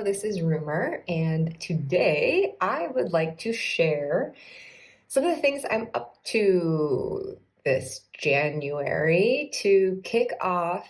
this is Rumor, and today I would like to share some of the things I'm up to this January to kick off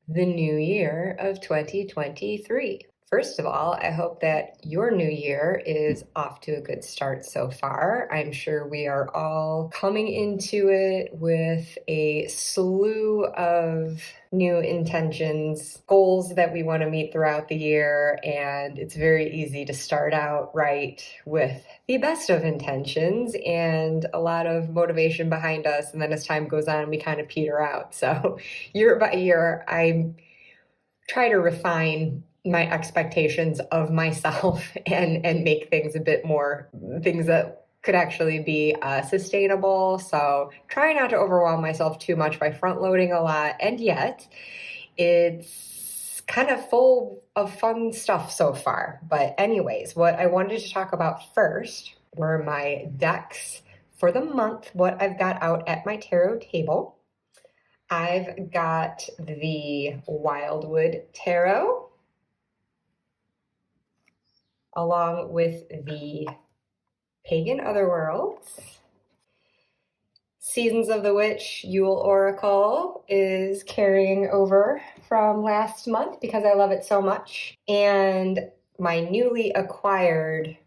the new year of 2023. First of all, I hope that your new year is off to a good start so far. I'm sure we are all coming into it with a slew of new intentions, goals that we want to meet throughout the year, and it's very easy to start out right with the best of intentions and a lot of motivation behind us, and then as time goes on, we kind of peter out. So year by year, I try to refine my expectations of myself and make things a bit more things that could actually be sustainable. So try not to overwhelm myself too much by front loading a lot, and yet it's kind of full of fun stuff so far. But anyways, what I wanted to talk about first were my decks for the month, what I've got out at my tarot table. I've got the Wildwood Tarot, along with the Pagan Otherworlds. Seasons of the Witch Yule Oracle is carrying over from last month because I love it so much. And my newly acquired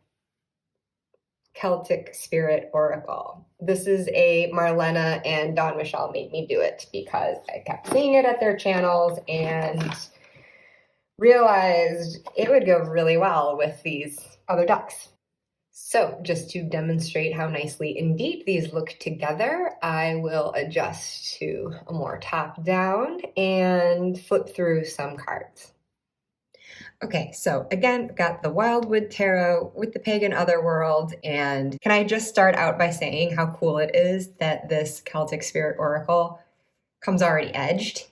Celtic Spirit Oracle. This is a Marlena and Dawn Michelle made me do it because I kept seeing it at their channels and realized it would go really well with these other decks. So just to demonstrate how nicely indeed these look together, I will adjust to a more top-down and flip through some cards. Okay, so again, got the Wildwood Tarot with the Pagan Otherworld, and can I just start out by saying how cool it is that this Celtic Spirit Oracle comes already edged,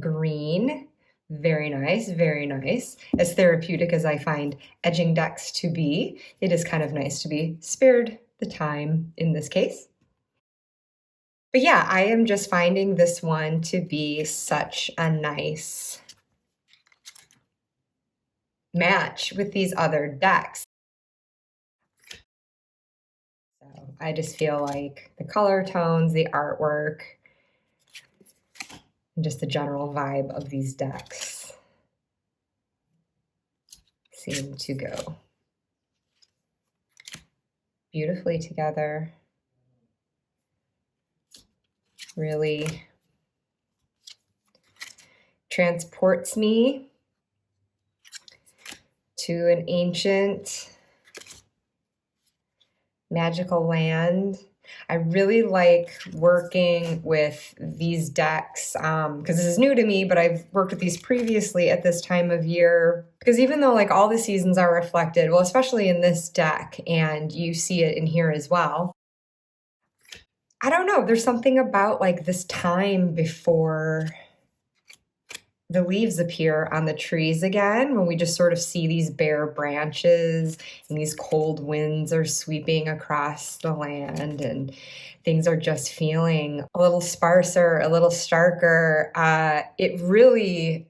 green, very nice, very nice. As therapeutic as I find edging decks to be, it is kind of nice to be spared the time in this case. But yeah, I am just finding this one to be such a nice match with these other decks. So I just feel like the color tones, the artwork, and just the general vibe of these decks seem to go beautifully together. Really transports me to an ancient magical land. I really like working with these decks because this is new to me, but I've worked with these previously at this time of year. Because even though like all the seasons are reflected, well, especially in this deck, and you see it in here as well, I don't know, there's something about like this time before the leaves appear on the trees again, when we just sort of see these bare branches and these cold winds are sweeping across the land and things are just feeling a little sparser, a little starker. It really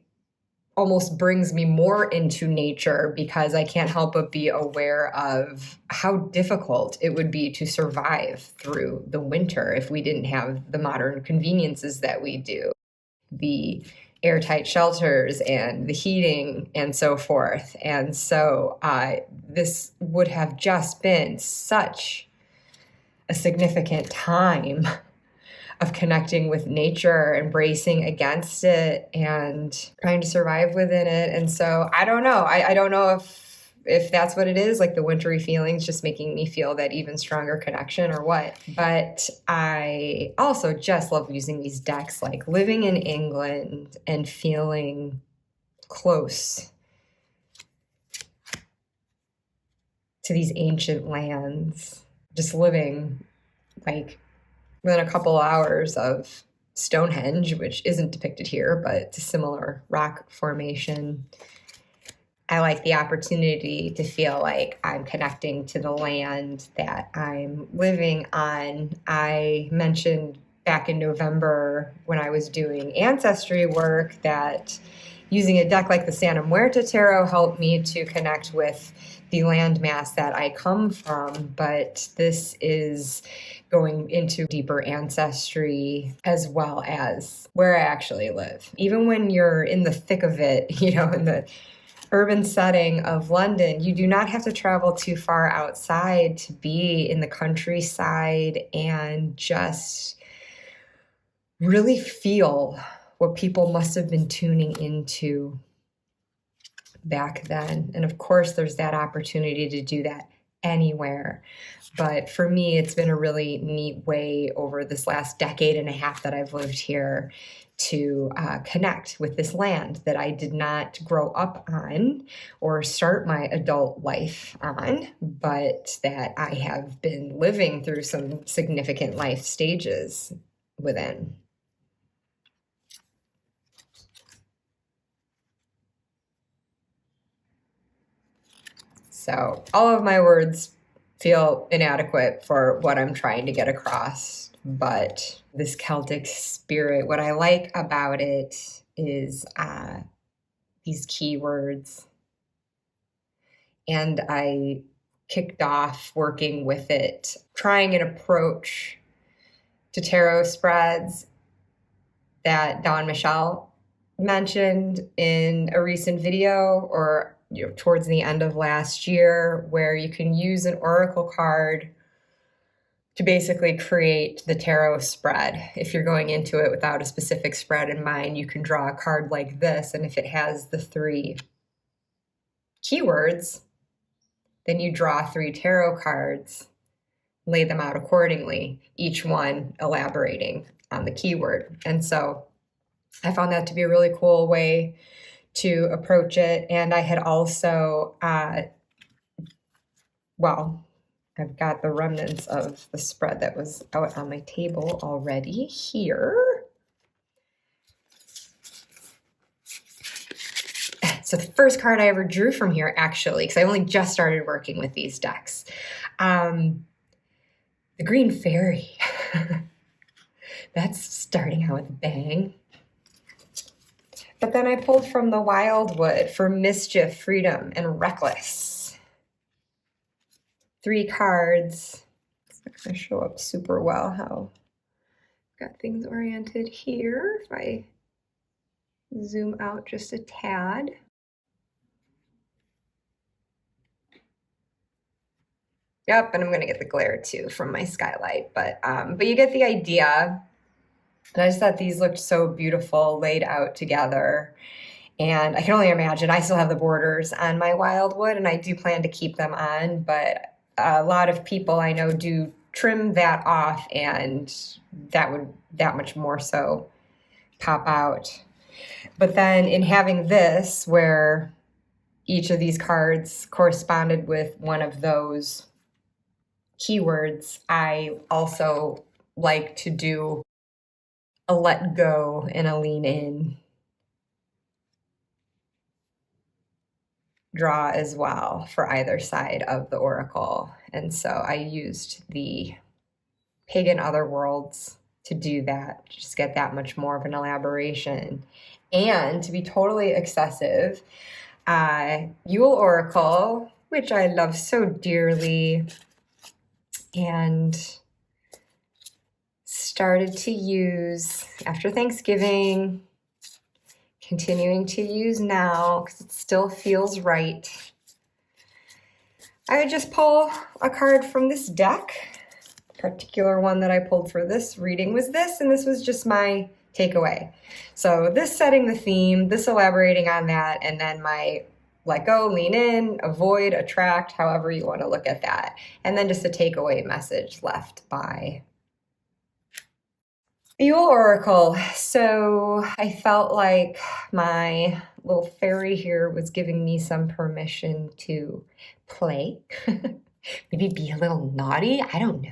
almost brings me more into nature because I can't help but be aware of how difficult it would be to survive through the winter if we didn't have the modern conveniences that we do. The airtight shelters and the heating and so forth. And so this would have just been such a significant time of connecting with nature and bracing against it and trying to survive within it. And so I don't know. I don't know if that's what it is, like the wintry feelings just making me feel that even stronger connection or what. But I also just love using these decks, like living in England and feeling close to these ancient lands, just living like within a couple hours of Stonehenge, which isn't depicted here, but it's a similar rock formation. I like the opportunity to feel like I'm connecting to the land that I'm living on. I mentioned back in November when I was doing ancestry work that using a deck like the Santa Muerta Tarot helped me to connect with the landmass that I come from, but this is going into deeper ancestry as well as where I actually live. Even when you're in the thick of it, you know, in the urban setting of London, you do not have to travel too far outside to be in the countryside and just really feel what people must have been tuning into back then. And of course, there's that opportunity to do that anywhere. But for me, it's been a really neat way over this last decade and a half that I've lived here to connect with this land that I did not grow up on or start my adult life on, but that I have been living through some significant life stages within. So all of my words feel inadequate for what I'm trying to get across, but this Celtic spirit, what I like about it is these keywords. And I kicked off working with it, trying an approach to tarot spreads that Don Michelle mentioned in a recent video, or towards the end of last year, where you can use an oracle card to basically create the tarot spread. If you're going into it without a specific spread in mind, you can draw a card like this, and if it has the 3 keywords, then you draw 3 tarot cards, lay them out accordingly, each one elaborating on the keyword. And so I found that to be a really cool way to approach it. And I had also, well, I've got the remnants of the spread that was out on my table already here. So the first card I ever drew from here, actually, because I only just started working with these decks, the Green Fairy. That's starting out with a bang. But then I pulled from the Wildwood for Mischief, Freedom, and Reckless. 3 cards. It's not going to show up super well how I've got things oriented here. If I zoom out just a tad. Yep, and I'm going to get the glare too from my skylight, but you get the idea. And I just thought these looked so beautiful laid out together. And I can only imagine, I still have the borders on my Wildwood, and I do plan to keep them on, but a lot of people I know do trim that off, and that would that much more so pop out. But then in having this, where each of these cards corresponded with one of those keywords, I also like to do a let go and a lean in draw as well for either side of the oracle. And so I used the Pagan Otherworlds to do that, just get that much more of an elaboration. And to be totally excessive, Yule Oracle, which I love so dearly, and started to use after Thanksgiving, continuing to use now because it still feels right. I would just pull a card from this deck. The particular one that I pulled for this reading was this, and this was just my takeaway. So this setting the theme, this elaborating on that, and then my let go, lean in, avoid, attract, however you want to look at that. And then just a takeaway message left by the Yule Oracle. So I felt like my little fairy here was giving me some permission to play, maybe be a little naughty, I don't know.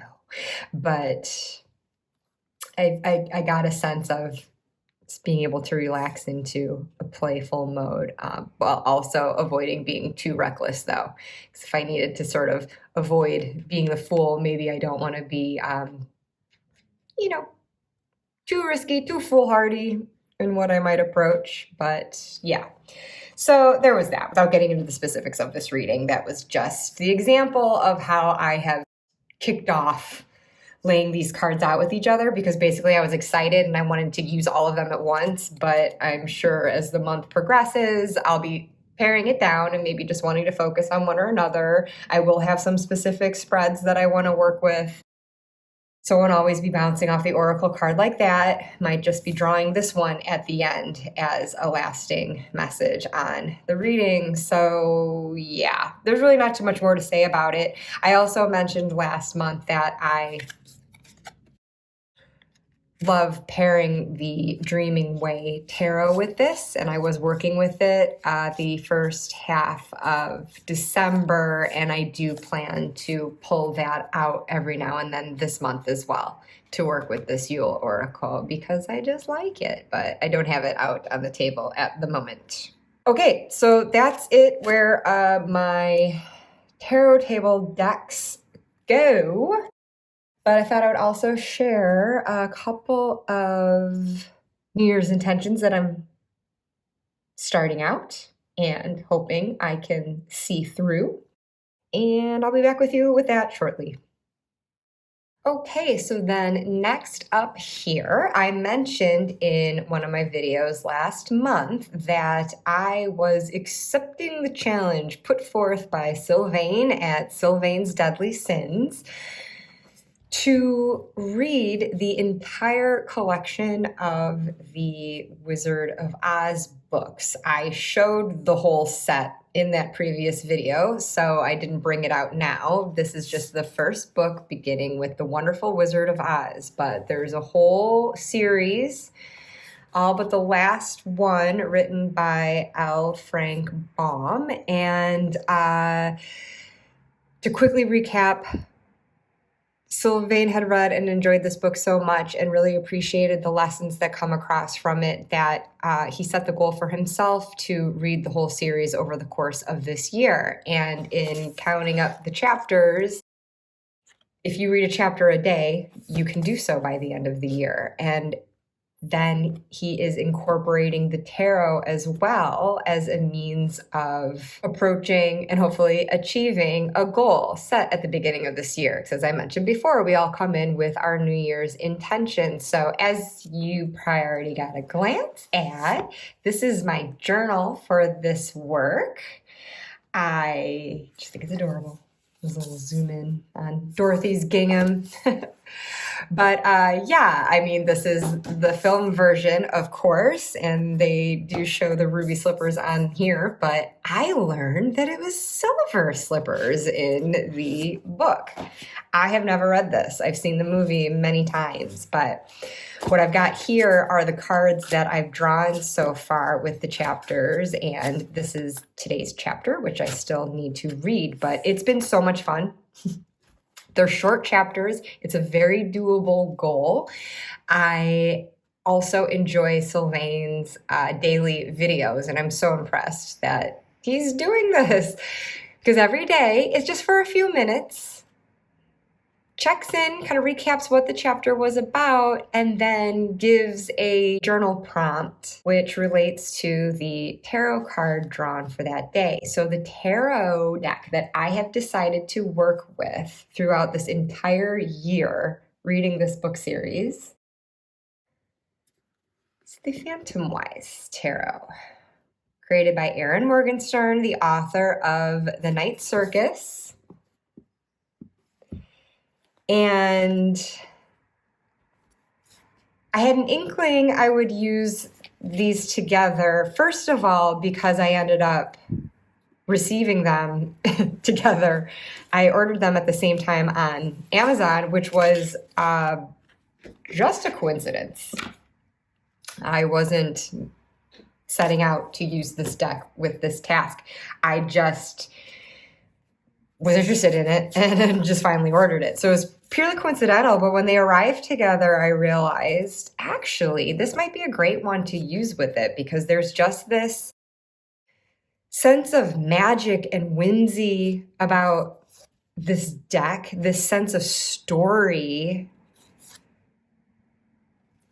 But I got a sense of just being able to relax into a playful mode, while also avoiding being too reckless, though. Because if I needed to sort of avoid being the fool, maybe I don't want to be, too risky, too foolhardy, in what I might approach, but yeah. So there was that. Without getting into the specifics of this reading, that was just the example of how I have kicked off laying these cards out with each other, because basically I was excited and I wanted to use all of them at once, but I'm sure as the month progresses, I'll be paring it down and maybe just wanting to focus on one or another. I will have some specific spreads that I want to work with. So I won't always be bouncing off the oracle card like that. Might just be drawing this one at the end as a lasting message on the reading. So yeah, there's really not too much more to say about it. I also mentioned last month that I love pairing the Dreaming Way tarot with this, and I was working with it the first half of December, and I do plan to pull that out every now and then this month as well to work with this Yule Oracle, because I just like it, but I don't have it out on the table at the moment. Okay, so that's it where my tarot table decks go. But I thought I would also share a couple of New Year's intentions that I'm starting out and hoping I can see through. And I'll be back with you with that shortly. Okay, so then next up here, I mentioned in one of my videos last month that I was accepting the challenge put forth by Sylvain at Sylvain's Deadly Sins to read the entire collection of the Wizard of Oz books. I showed the whole set in that previous video, so I didn't bring it out now. This is just the first book, beginning with The Wonderful Wizard of Oz, but there's a whole series, all but the last one, written by L. Frank Baum. And to quickly recap, Sylvain had read and enjoyed this book so much and really appreciated the lessons that come across from it that he set the goal for himself to read the whole series over the course of this year. And in counting up the chapters, if you read a chapter a day, you can do so by the end of the year. And then he is incorporating the tarot as well as a means of approaching and hopefully achieving a goal set at the beginning of this year. Because as I mentioned before, we all come in with our New Year's intentions. So as you probably already got a glance at, this is my journal for this work. I just think it's adorable. There's a little zoom in on Dorothy's gingham. But yeah, I mean, this is the film version, of course, and they do show the ruby slippers on here, but I learned that it was silver slippers in the book. I have never read this. I've seen the movie many times, but what I've got here are the cards that I've drawn so far with the chapters, and this is today's chapter, which I still need to read, but it's been so much fun. They're short chapters. It's a very doable goal. I also enjoy Sylvain's daily videos, and I'm so impressed that he's doing this, because every day is just for a few minutes, checks in, kind of recaps what the chapter was about, and then gives a journal prompt, which relates to the tarot card drawn for that day. So the tarot deck that I have decided to work with throughout this entire year reading this book series is the Phantom Wise Tarot, created by Erin Morgenstern, the author of The Night Circus. And I had an inkling I would use these together, first of all, because I ended up receiving them together. I ordered them at the same time on Amazon, which was just a coincidence. I wasn't setting out to use this deck with this task. I just was interested in it and just finally ordered it. So it was purely coincidental, but when they arrived together, I realized, actually, this might be a great one to use with it, because there's just this sense of magic and whimsy about this deck, this sense of story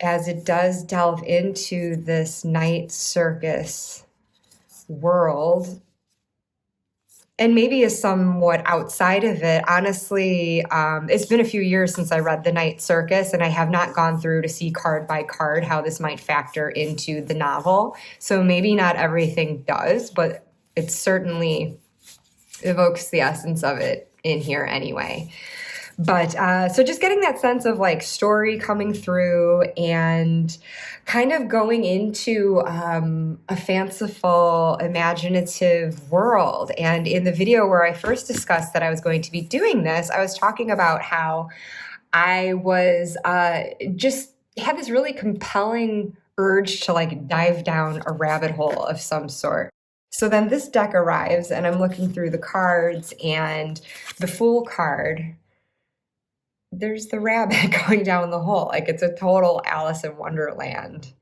as it does delve into this night circus world, and maybe is somewhat outside of it. Honestly, it's been a few years since I read The Night Circus, and I have not gone through to see card by card how this might factor into the novel. So maybe not everything does, but it certainly evokes the essence of it in here anyway. But so just getting that sense of like story coming through and kind of going into a fanciful, imaginative world. And in the video where I first discussed that I was going to be doing this, I was talking about how I was just had this really compelling urge to like dive down a rabbit hole of some sort. So then this deck arrives and I'm looking through the cards, and the Fool card, there's the rabbit going down the hole. Like, it's a total Alice in Wonderland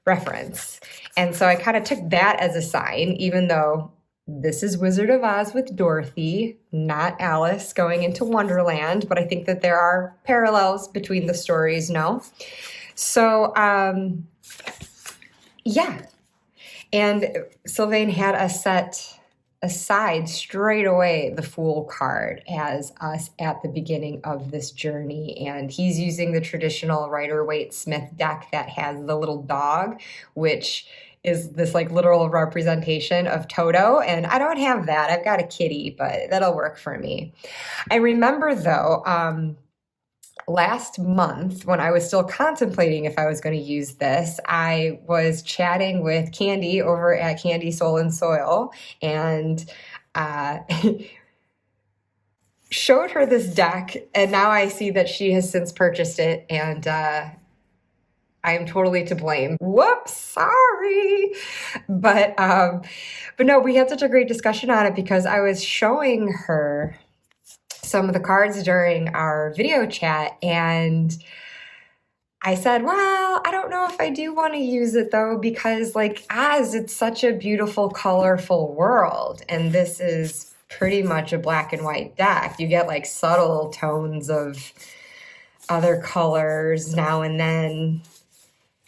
reference. And so I kind of took that as a sign, even though this is Wizard of Oz with Dorothy, not Alice going into Wonderland. But I think that there are parallels between the stories, no? So, yeah. And Sylvain had us set aside straight away the Fool card as us at the beginning of this journey. And he's using the traditional Rider-Waite-Smith deck that has the little dog, which is this like literal representation of Toto. And I don't have that. I've got a kitty, but that'll work for me. I remember though, last month, when I was still contemplating if I was going to use this, I was chatting with Candy over at Candy Soul and Soil, and showed her this deck, and now I see that she has since purchased it, and I am totally to blame. Whoops, sorry. But no, we had such a great discussion on it because I was showing her some of the cards during our video chat, and I said, well, I don't know if I do want to use it though, because like Oz, it's such a beautiful, colorful world, and this is pretty much a black and white deck. You get like subtle tones of other colors now and then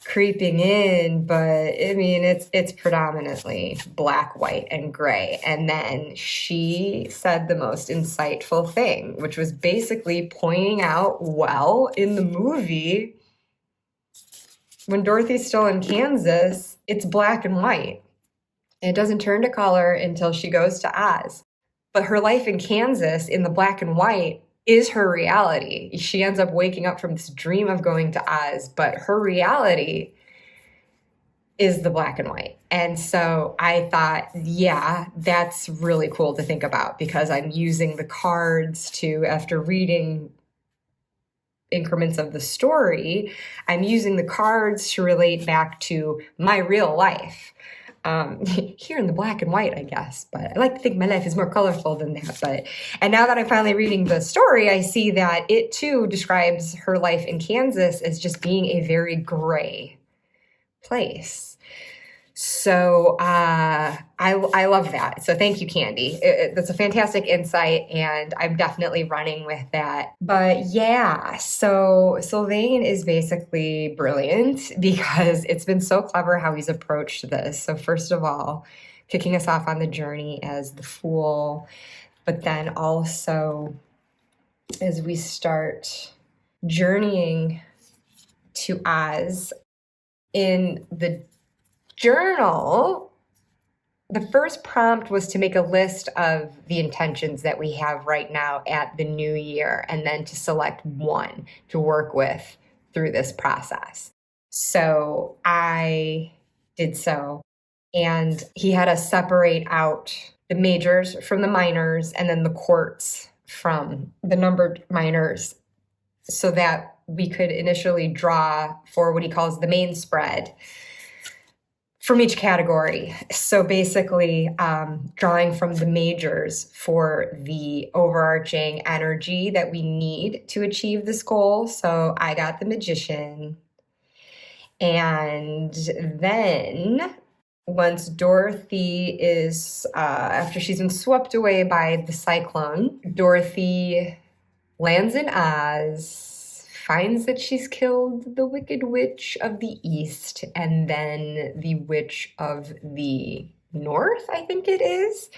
creeping in, but I mean, it's predominantly black, white, and gray. And then she said the most insightful thing, which was basically pointing out, well, in the movie, when Dorothy's still in Kansas, it's black and white. And it doesn't turn to color until she goes to Oz. But her life in Kansas in the black and white is her reality. She ends up waking up from this dream of going to Oz, but her reality is the black and white. And so I thought, yeah, that's really cool to think about, because I'm using the cards to, after reading increments of the story, I'm using the cards to relate back to my real life. Here in the black and white, I guess, but I like to think my life is more colorful than that. And now that I'm finally reading the story, I see that it too describes her life in Kansas as just being a very gray place. So I love that. So thank you, Candy. That's a fantastic insight, and I'm definitely running with that. But yeah, so Sylvain is basically brilliant because it's been so clever how he's approached this. So first of all, kicking us off on the journey as the Fool, but then also as we start journeying to Oz in the journal, the first prompt was to make a list of the intentions that we have right now at the new year, and then to select one to work with through this process. So I did so, and he had us separate out the majors from the minors, and then the quarts from the numbered minors, so that we could initially draw for what he calls the main spread from each category. So basically, drawing from the majors for the overarching energy that we need to achieve this goal. So I got the Magician. And then once Dorothy is, after she's been swept away by the cyclone, Dorothy lands in Oz, finds that she's killed the Wicked Witch of the East and then the Witch of the North, I think it is,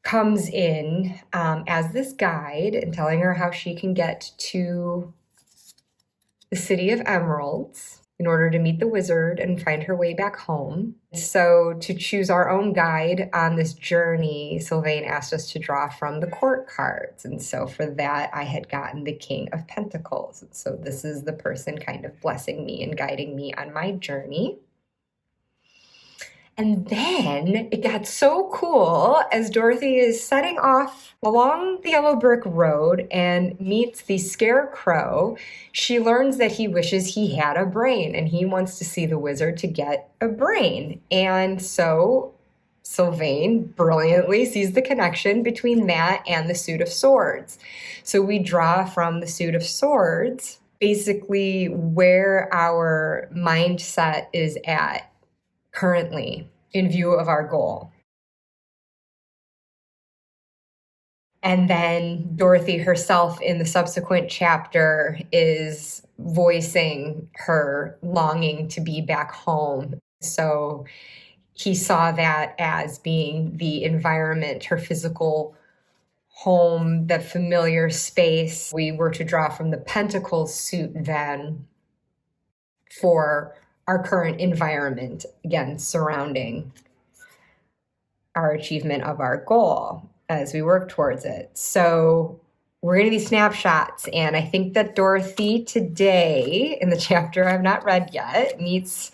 comes in as this guide and telling her how she can get to the City of Emeralds in order to meet the wizard and find her way back home. So to choose our own guide on this journey, Sylvain asked us to draw from the court cards. And so for that, I had gotten the King of Pentacles. And so this is the person kind of blessing me and guiding me on my journey. And then it got so cool as Dorothy is setting off along the yellow brick road and meets the scarecrow. She learns that he wishes he had a brain and he wants to see the wizard to get a brain. And so Sylvain brilliantly sees the connection between that and the suit of swords. So we draw from the suit of swords basically where our mindset is at currently in view of our goal. And then Dorothy herself in the subsequent chapter is voicing her longing to be back home. So he saw that as being the environment, her physical home, the familiar space. We were to draw from the Pentacles suit then for our current environment, again, surrounding our achievement of our goal as we work towards it. So we're going to be snapshots. And I think that Dorothy today, in the chapter I've not read yet, meets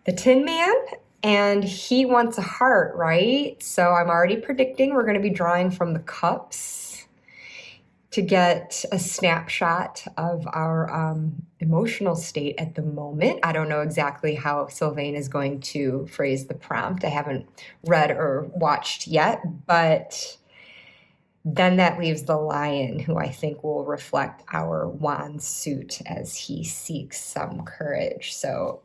the Tin Man, and he wants a heart, right? So I'm already predicting we're going to be drawing from the cups to get a snapshot of our emotional state at the moment. I don't know exactly how Sylvain is going to phrase the prompt. I haven't read or watched yet, but then that leaves the Lion, who I think will reflect our wand suit as he seeks some courage. So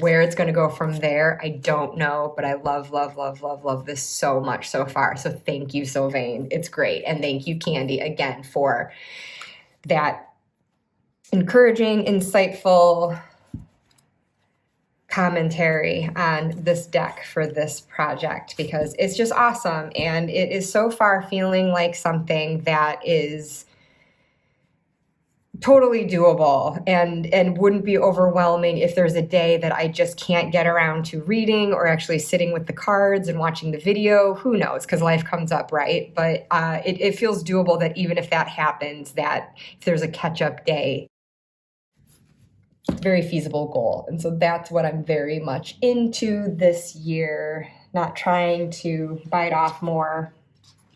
where it's going to go from there, I don't know, but I love, love, love, love, love this so much so far. So thank you, Sylvain. It's great. And thank you, Candy, again, for that encouraging, insightful commentary on this deck for this project, because it's just awesome. And it is so far feeling like something that is totally doable and wouldn't be overwhelming if there's a day that I just can't get around to reading or actually sitting with the cards and watching the video. Who knows? Because life comes up, right? But it feels doable that even if that happens, that if there's a catch-up day, very feasible goal. And so that's what I'm very much into this year, not trying to bite off more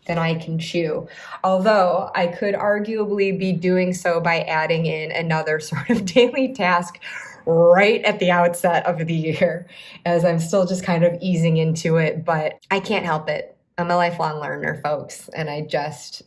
than I can chew. Although I could arguably be doing so by adding in another sort of daily task right at the outset of the year, as I'm still just kind of easing into it, but I can't help it. I'm a lifelong learner, folks, and I just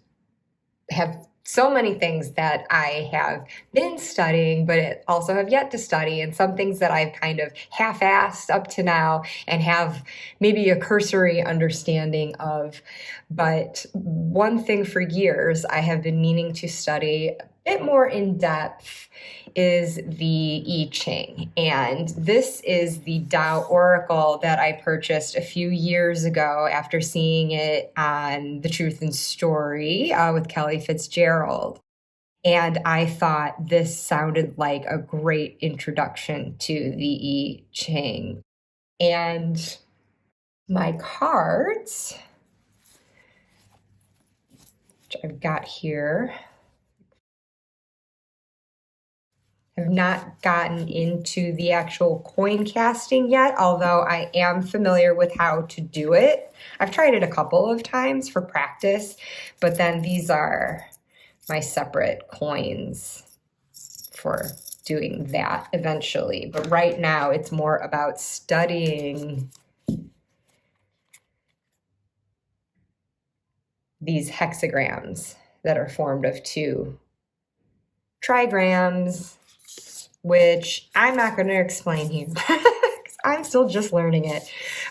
have so many things that I have been studying, but also have yet to study, and some things that I've kind of half-assed up to now and have maybe a cursory understanding of. But one thing for years I have been meaning to study a bit more in depth is the I Ching. And this is the Tao Oracle that I purchased a few years ago after seeing it on The Truth and Story with Kelly Fitzgerald. And I thought this sounded like a great introduction to the I Ching. And my cards, which I've got here, have not gotten into the actual coin casting yet, although I am familiar with how to do it. I've tried it a couple of times for practice, but then these are my separate coins for doing that eventually. But right now it's more about studying these hexagrams that are formed of two trigrams, which I'm not going to explain here because I'm still just learning it.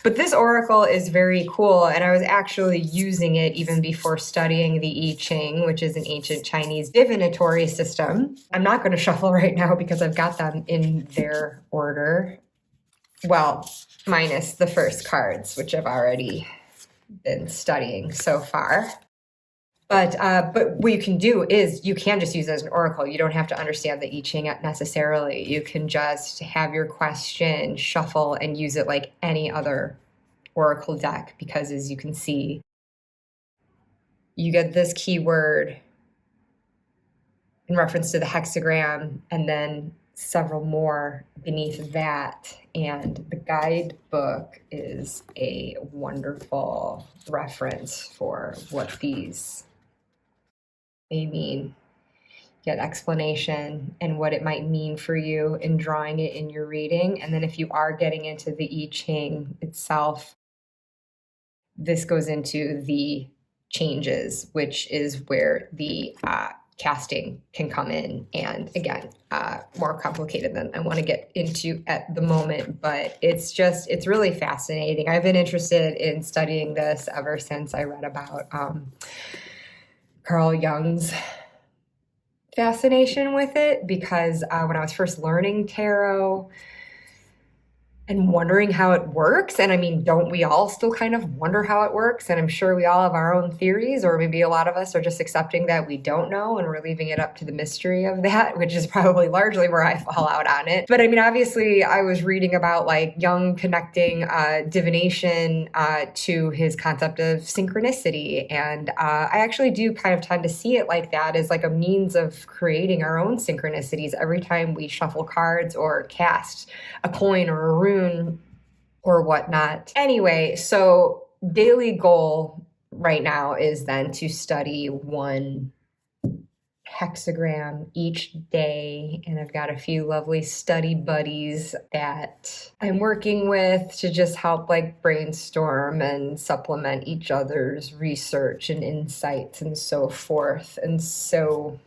But this oracle is very cool, and I was actually using it even before studying the I Ching, which is an ancient Chinese divinatory system. I'm not going to shuffle right now because I've got them in their order. Well, minus the first cards, which I've already been studying so far. But what you can do is you can just use it as an oracle. You don't have to understand the I Ching necessarily. You can just have your question, shuffle, and use it like any other oracle deck, because as you can see, you get this keyword in reference to the hexagram and then several more beneath that. And the guidebook is a wonderful reference for what these may mean. Get explanation and what it might mean for you in drawing it in your reading. And then if you are getting into the I Ching itself, this goes into the changes, which is where the casting can come in. And again, more complicated than I want to get into at the moment, but it's really fascinating. I've been interested in studying this ever since I read about Carl Jung's fascination with it, because when I was first learning tarot and wondering how it works, and I mean, don't we all still kind of wonder how it works? And I'm sure we all have our own theories, or maybe a lot of us are just accepting that we don't know and we're leaving it up to the mystery of that, which is probably largely where I fall out on it. But I mean, obviously I was reading about like Jung connecting divination to his concept of synchronicity. And I actually do kind of tend to see it like that, as like a means of creating our own synchronicities every time we shuffle cards or cast a coin or a rune or whatnot. Anyway, so daily goal right now is then to study one hexagram each day. And I've got a few lovely study buddies that I'm working with to just help like brainstorm and supplement each other's research and insights and so forth. And so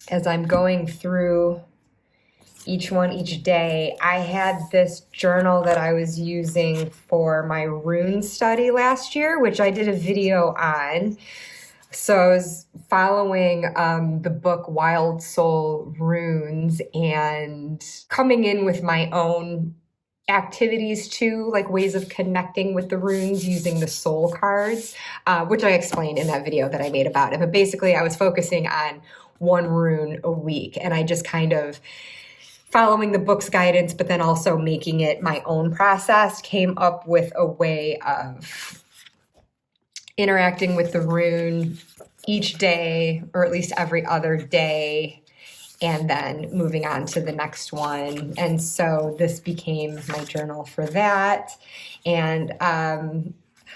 as I'm going through each one each day, I had this journal that I was using for my rune study last year, which I did a video on. So I was following the book Wild Soul Runes and coming in with my own activities too, like ways of connecting with the runes using the soul cards, which I explained in that video that I made about it. But basically I was focusing on one rune a week, and I just kind of, following the book's guidance, but then also making it my own process, came up with a way of interacting with the rune each day, or at least every other day, and then moving on to the next one. And so this became my journal for that. And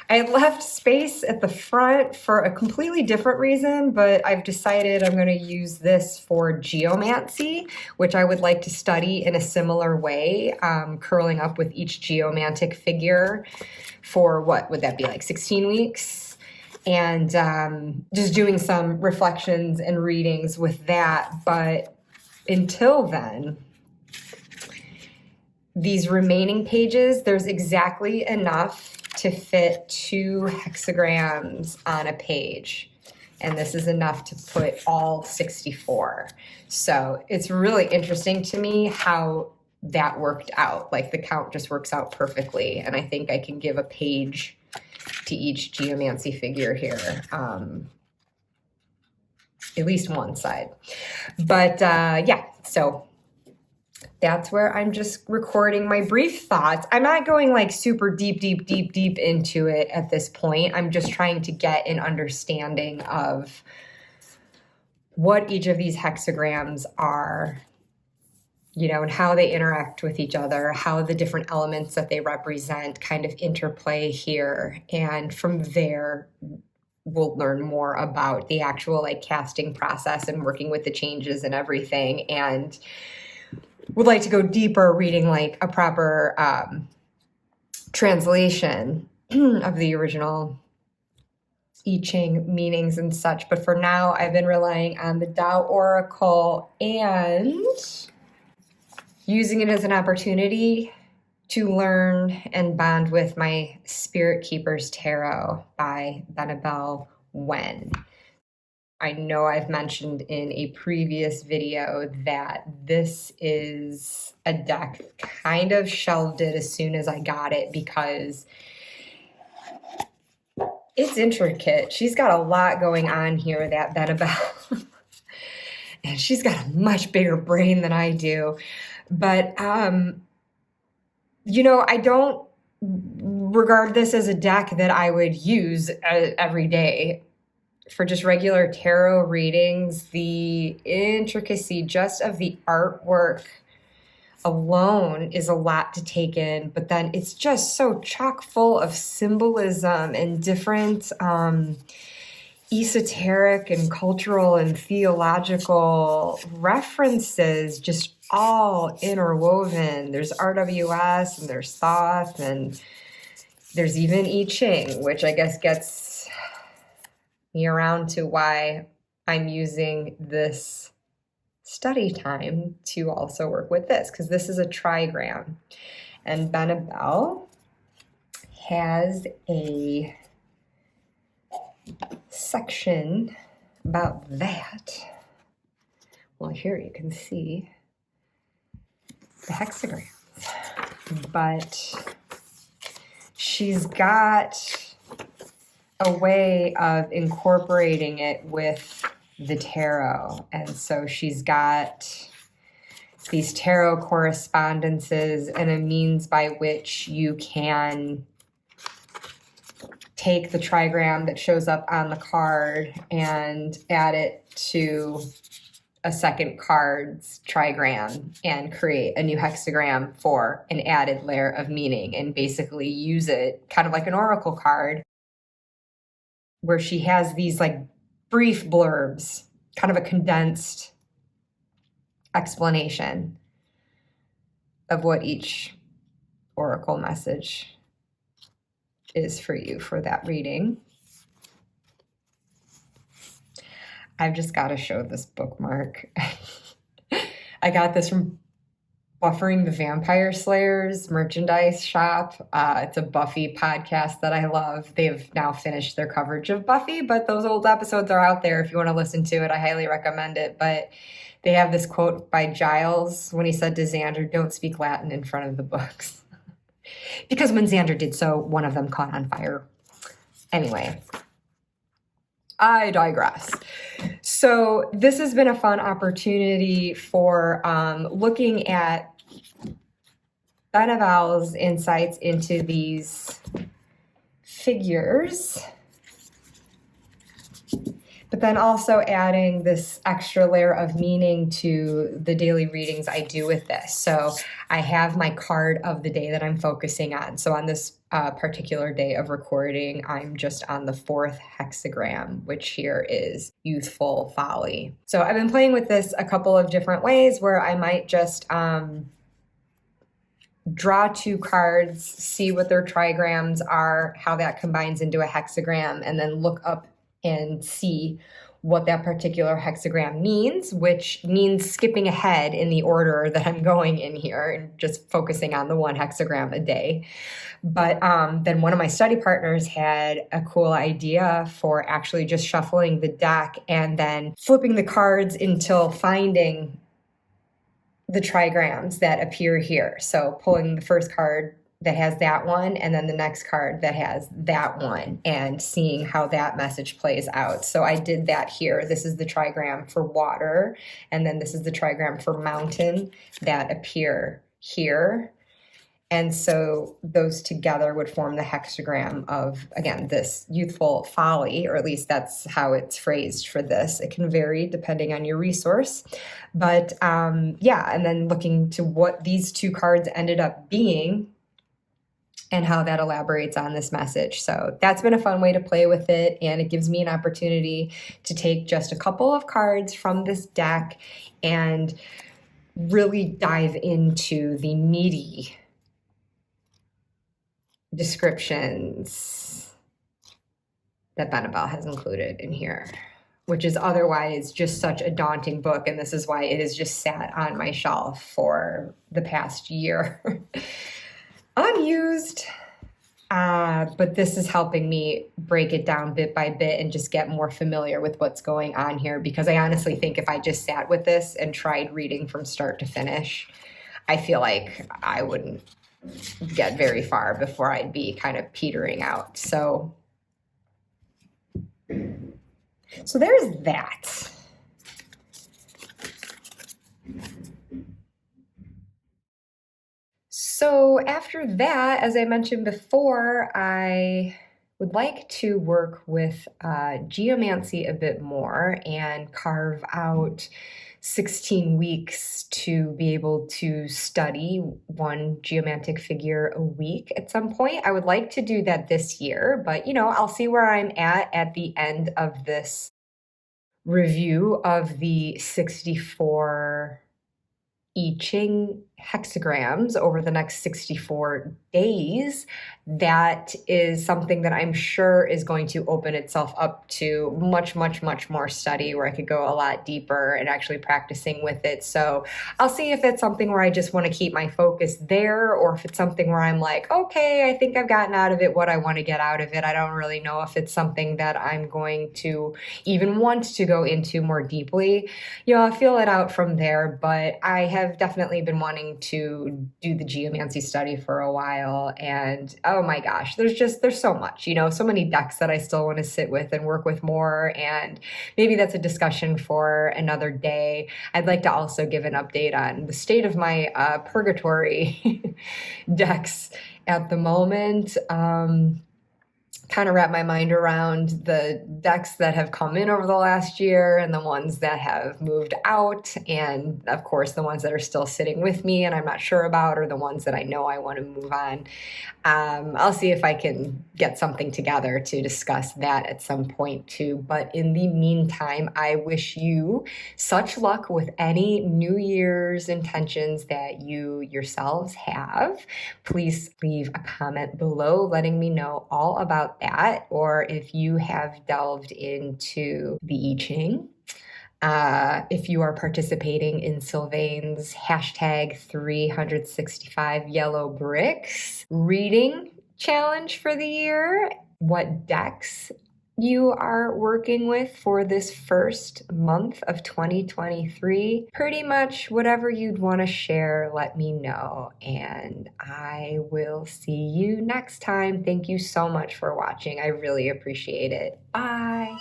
I left space at the front for a completely different reason, but I've decided I'm going to use this for geomancy, which I would like to study in a similar way, curling up with each geomantic figure for what would that be, like 16 weeks? And just doing some reflections and readings with that. But until then, these remaining pages, there's exactly enough to fit 2 hexagrams on a page. And this is enough to put all 64. So it's really interesting to me how that worked out. Like the count just works out perfectly. And I think I can give a page to each geomancy figure here. At least one side. But yeah, so that's where I'm just recording my brief thoughts. I'm not going like super deep into it at this point. I'm just trying to get an understanding of what each of these hexagrams are, you know, and how they interact with each other, how the different elements that they represent kind of interplay here. And from there, we'll learn more about the actual like casting process and working with the changes and everything. And would like to go deeper reading like a proper translation of the original I Ching meanings and such. But for now, I've been relying on the Tao Oracle and using it as an opportunity to learn and bond with my Spirit Keepers Tarot by Benebell Wen. I know I've mentioned in a previous video that this is a deck kind of shelved it as soon as I got it because it's intricate. She's got a lot going on here, that Benebell. And she's got a much bigger brain than I do. But, you know, I don't regard this as a deck that I would use every day. For just regular tarot readings, the intricacy just of the artwork alone is a lot to take in, but then it's just so chock full of symbolism and different esoteric and cultural and theological references, just all interwoven. There's RWS and there's Thoth and there's even I Ching, which I guess gets me around to why I'm using this study time to also work with this, because this is a trigram. And Benebell has a section about that. Well, here you can see the hexagrams, but she's got a way of incorporating it with the tarot. And so she's got these tarot correspondences and a means by which you can take the trigram that shows up on the card and add it to a second card's trigram and create a new hexagram for an added layer of meaning, and basically use it kind of like an oracle card, where she has these like brief blurbs, kind of a condensed explanation of what each oracle message is for you for that reading. I've just got to show this bookmark. I got this from Buffering the Vampire Slayers merchandise shop. It's a Buffy podcast that I love. They've now finished their coverage of Buffy, but those old episodes are out there if you want to listen to it. I highly recommend it. But they have this quote by Giles when he said to Xander, "Don't speak Latin in front of the books." Because when Xander did so, one of them caught on fire. Anyway, I digress. So this has been a fun opportunity for looking at Benebell's insights into these figures, but then also adding this extra layer of meaning to the daily readings I do with this. So I have my card of the day that I'm focusing on. So on this particular day of recording, I'm just on the 4th hexagram, which here is Youthful Folly. So I've been playing with this a couple of different ways, where I might just draw 2 cards, see what their trigrams are, how that combines into a hexagram, and then look up and see what that particular hexagram means, which means skipping ahead in the order that I'm going in here and just focusing on the 1 hexagram a day. But then one of my study partners had a cool idea for actually just shuffling the deck and then flipping the cards until finding the trigrams that appear here. So pulling the first card that has that one, and then the next card that has that one, and seeing how that message plays out. So I did that here. This is the trigram for water, and then this is the trigram for mountain that appear here. And so those together would form the hexagram of, again, this youthful folly, or at least that's how it's phrased for this. It can vary depending on your resource. But yeah, and then looking to what these 2 cards ended up being and how that elaborates on this message. So that's been a fun way to play with it, and it gives me an opportunity to take just a couple of cards from this deck and really dive into the meaty descriptions that Benebell has included in here, which is otherwise just such a daunting book, and this is why it has just sat on my shelf for the past year. unused. But this is helping me break it down bit by bit and just get more familiar with what's going on here, because I honestly think if I just sat with this and tried reading from start to finish, I feel like I wouldn't get very far before I'd be kind of petering out. So there's that. So after that, as I mentioned before, I would like to work with geomancy a bit more and carve out 16 weeks to be able to study one geomantic figure a week at some point. I would like to do that this year, but I'll see where I'm at the end of this review of the 64 Ching hexagrams over the next 64 days. That is something that I'm sure is going to open itself up to much, much, much more study, where I could go a lot deeper and actually practicing with it. So I'll see if it's something where I just want to keep my focus there, or if it's something where I'm like, okay, I think I've gotten out of it what I want to get out of it. I don't really know if it's something that I'm going to even want to go into more deeply. I'll feel it out from there, but I have definitely been wanting to do the geomancy study for a while, and oh my gosh, there's so much, so many decks that I still want to sit with and work with more, and maybe that's a discussion for another day. I'd like to also give an update on the state of my purgatory decks at the moment. Kind of wrap my mind around the decks that have come in over the last year and the ones that have moved out, and of course the ones that are still sitting with me and I'm not sure about, or the ones that I know I want to move on. I'll see if I can get something together to discuss that at some point too. But in the meantime, I wish you such luck with any New Year's intentions that you yourselves have. Please leave a comment below letting me know all about that, or if you have delved into the I Ching. If you are participating in Sylvain's hashtag 365 yellow bricks reading challenge for the year, what decks you are working with for this first month of 2023, pretty much whatever you'd want to share, let me know, and I will see you next time. Thank you so much for watching. I really appreciate it. Bye.